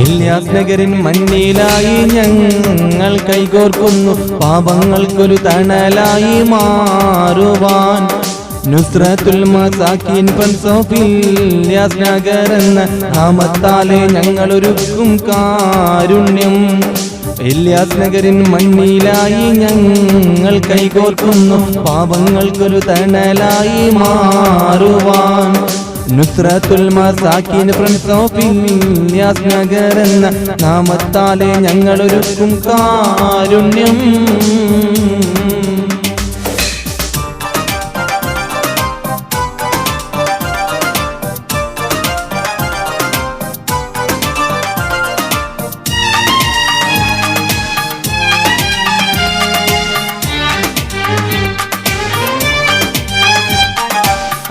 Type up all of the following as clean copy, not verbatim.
ഇല്യാസ് നഗരിൻ മണ്ണിലായി ഞങ്ങൾ കൈകോർക്കുന്നു പാപങ്ങൾക്കൊരു തണലായി മാറുവാൻ നുസ്രത്തുൽ മസാക്കീൻ ഫ്രണ്ട്സ് ഓഫ് ഇല്യാസ് നഗർ എന്ന നാമത്താലെ ഞങ്ങളൊരുക്കും കാരുണ്യം ഇല്യാസ് നഗരിൻ മണ്ണിലായി ഞങ്ങൾ കൈകോർക്കുന്നു പാപങ്ങൾക്കൊരു തണലായി മാറുവാൻ നുസ്രത്തുൽ മസാക്കീൻ ഫ്രണ്ട്സ് ഓഫ് ഇല്യാസ് നഗർ എന്ന നാമത്താലെ ഞങ്ങളൊരുക്കും കാരുണ്യം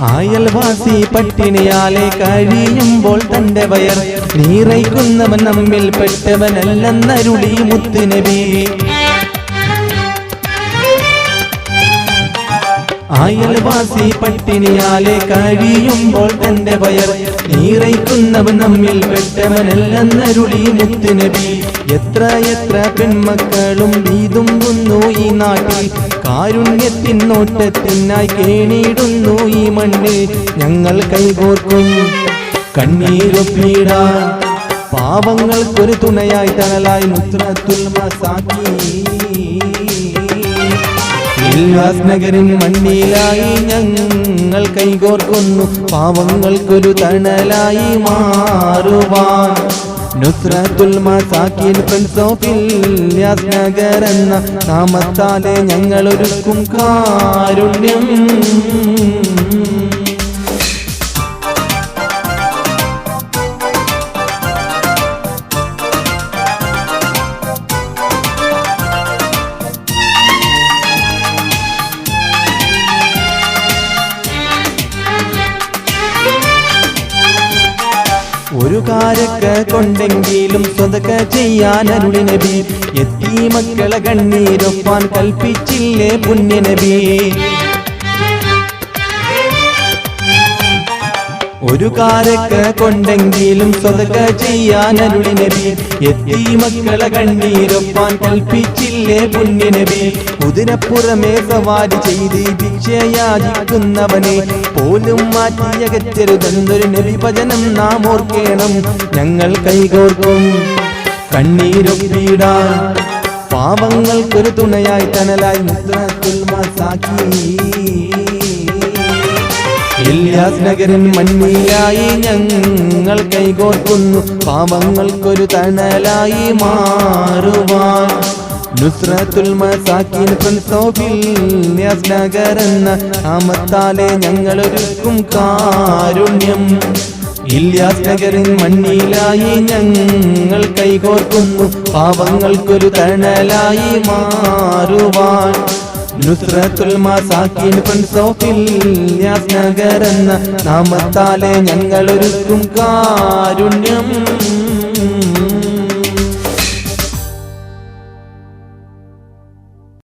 അയൽവാസി പട്ടിണിയാലെ കഴിയുമ്പോൾ തന്റെ വയർ നീറയ്ക്കുന്നവൻ നമ്മിൽ പെട്ടവനല്ലെന്നരുളി മുത്തുനബി അയൽവാസി പട്ടിണിയാലെ കഴിയുമ്പോൾ തന്റെ വയർ നീറയ്ക്കുന്നവൻ നമ്മിൽ പെട്ടവനല്ലെന്നരുളി മുത്തുനബി എത്ര എത്ര പെൺമക്കളും വീതുമ്പുന്നു ഈ നാട്ടിൽ കാരുണ്യത്തിൻ നോട്ടത്തിനായി കേണിയിടുന്നു ഈ മണ്ണിൽ ഞങ്ങൾ കൈകോർക്കും കണ്ണീരൊപ്പിടാൻ പാവങ്ങൾക്കൊരു തുണയായി തണലായി നുസ്രത്തുൽ മസാക്കീൻ ഇല്യാസ് നഗരിൻ മണ്ണിലായി ഞങ്ങൾ കൈകോർക്കുന്നു പാവങ്ങൾക്കൊരു തണലായി മാറുവാൻ നുസ്രത്തുൽ മസാക്കീൻ ഫ്രണ്ട്സ് ഓഫ് ഇല്യാസ് നഗർ എന്ന നാമത്താലെ ഞങ്ങളൊരുക്കും കാരുണ്യം ഒരു കാരക്ക കൊണ്ടെങ്കിലും സ്വതക്ക ചെയ്യാൻ അരുളി നബി യതീമക്കളെ കണ്ണീരൊപ്പാൻ കൽപ്പിച്ചില്ലേ പുണ്യ നബി ഒരു കാരക്ക കൊണ്ടെങ്കിലും സ്വതക്ക ചെയ്യാൻ അരുളി നബി യതീമക്കളെ കണ്ണീരൊപ്പാൻ കൽപ്പിച്ചില്ലേ പുണ്യ നബി കുതിരപ്പുറമേ സവാരി ചെയ്ത് ഭിക്ഷയാചിക്കുന്നവനെ പോലും മാറ്റിയകറ്റരുതെന്നൊരു നബി ഭജനം നാം ഓർക്കണം ഞങ്ങൾ കൈകോർക്കും കണ്ണീരൊപ്പിടാൻ പാവങ്ങൾക്കൊരു തുണയായി തണലായി നുസ്രത്തുൽ മസാക്കീൻ ഇല്യാസ് നഗരിൻ മണ്ണിലായി ഞങ്ങൾ കൈകോർക്കുന്നു പാവങ്ങൾക്കൊരു തണലായി മാറുവാൻ നുസ്രത്തുൽ മസാക്കീൻ ഫ്രണ്ട്സ് ഓഫ് ഇല്യാസ് നഗർ എന്ന നാമത്താലെ ഞങ്ങളൊരുക്കും കാരുണ്യം ഇല്യാസ് നഗരിൻ മണ്ണിലായി ഞങ്ങൾ കൈകോർക്കുന്നു പാവങ്ങൾക്കൊരു തണലായി മാറുവാൻ നുസ്രത്തുൽ മസാക്കീൻ ഫ്രണ്ട്സ് ഓഫ് ഇല്യാസ് നഗർ എന്ന നാമത്താലെ ഞങ്ങളൊരുക്കും കാരുണ്യം